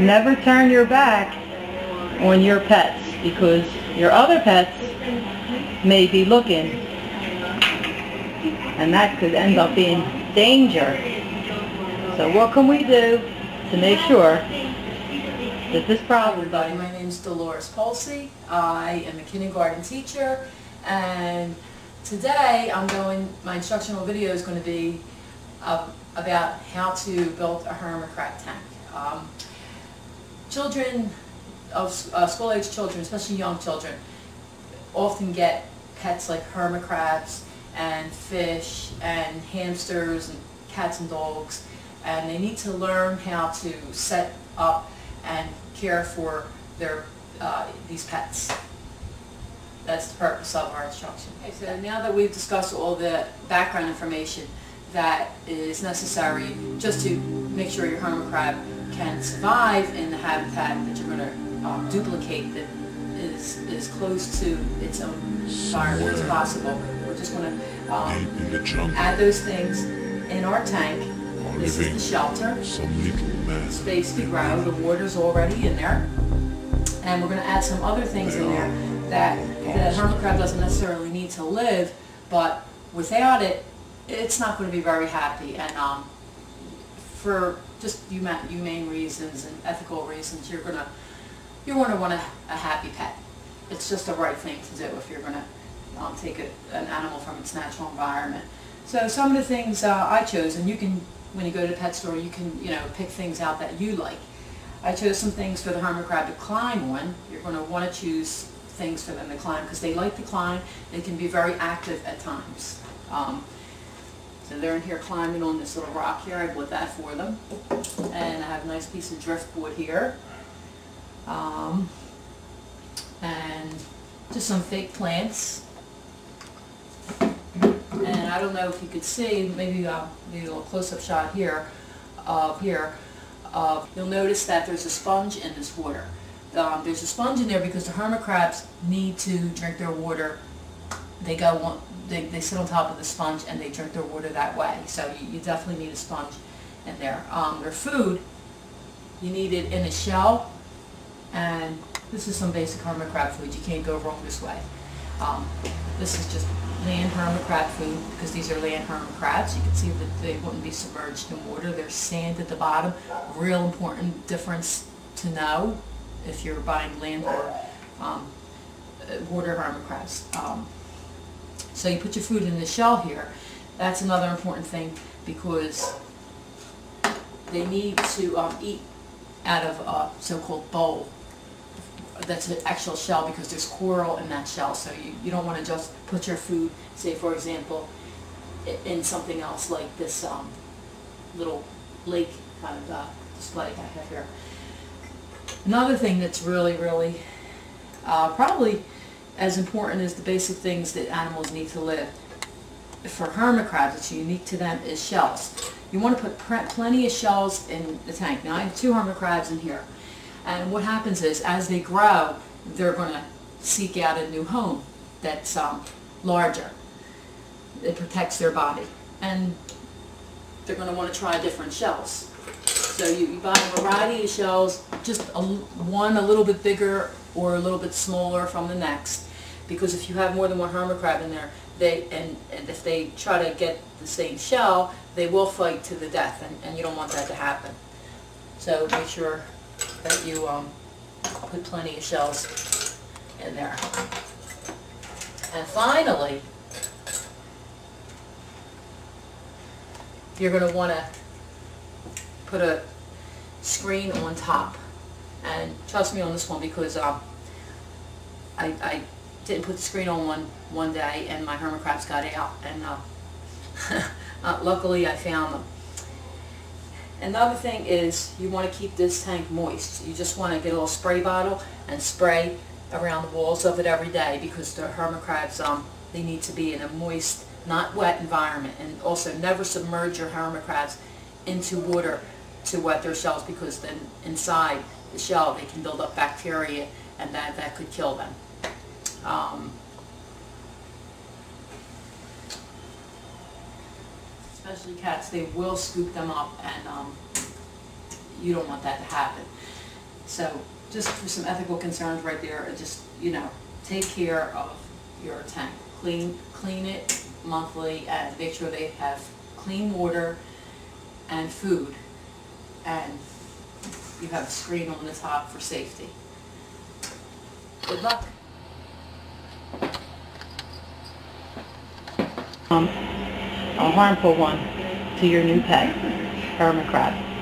never turn your back on your pets, because your other pets may be looking, and that could end up being danger. So what can we do to make sure that this problem... Hi everybody, my name is Dolores Polsey. I am a kindergarten teacher, and today my instructional video is going to be about how to build a hermit crab tank. Children of school-age children, especially young children, often get pets like hermit crabs and fish and hamsters and cats and dogs, and they need to learn how to set up and care for these pets. That's the purpose of our instruction. Okay, so now that we've discussed all the background information that is necessary just to make sure your hermit crab can survive in the habitat that you're going to duplicate that is close to its own environment as possible, we're just going to add those things in our tank. This is the shelter, space to grow, the water's already in there, and we're going to add some other things in there that the hermit crab doesn't necessarily need to live, but without it, it's not going to be very happy. And for just humane reasons and ethical reasons, you're going to want a happy pet. It's just the right thing to do if you're going to take an animal from its natural environment. So some of the things I chose, and you can, when you go to the pet store, you can pick things out that you like. I chose some things for the hermit crab to climb on. You're going to want to choose things for them to climb because they like to climb. They can be very active at times. So they're in here climbing on this little rock here. I bought that for them. And I have a nice piece of driftwood here. And just some fake plants. And I don't know if you could see, maybe a little close-up shot here. You'll notice that there's a sponge in this water. There's a sponge in there because the hermit crabs need to drink their water. They sit on top of the sponge and they drink their water that way. So you definitely need a sponge in there. Their food, you need it in a shell, and this is some basic hermit crab food. You can't go wrong this way. This is just land hermit crab food because these are land hermit crabs. You can see that they wouldn't be submerged in water. There's sand at the bottom. Real important difference to know if you're buying land or water hermit crabs. So you put your food in the shell here. That's another important thing because they need to eat out of a so-called bowl. That's an actual shell because there's coral in that shell. So you don't want to just put your food, say for example, in something else like this little lake kind of display I have here. Another thing that's really probably as important as the basic things that animals need to live. For hermit crabs, it's unique to them, is shells. You want to put plenty of shells in the tank. Now I have 2 hermit crabs in here. And what happens is, as they grow, they're going to seek out a new home that's larger. It protects their body. And they're going to want to try different shells. So you buy a variety of shells, just one a little bit bigger or a little bit smaller from the next, because if you have more than one hermit crab in there, and if they try to get the same shell, they will fight to the death, and you don't want that to happen. So make sure that you put plenty of shells in there. And finally, you're going to want to put a screen on top. And trust me on this one because I didn't put the screen on one day and my hermit crabs got out, and luckily I found them. Another thing is you want to keep this tank moist. You just want to get a little spray bottle and spray around the walls of it every day because the hermit crabs, they need to be in a moist, not wet environment. And also never submerge your hermit crabs into water to wet their shells because then inside the shell they can build up bacteria and that could kill them. Especially cats, they will scoop them up, and you don't want that to happen. So just for some ethical concerns right there, just, take care of your tank. Clean it monthly and make sure they have clean water and food, and you have a screen on the top for safety. Good luck. A harmful one to your new pet, hermit crab.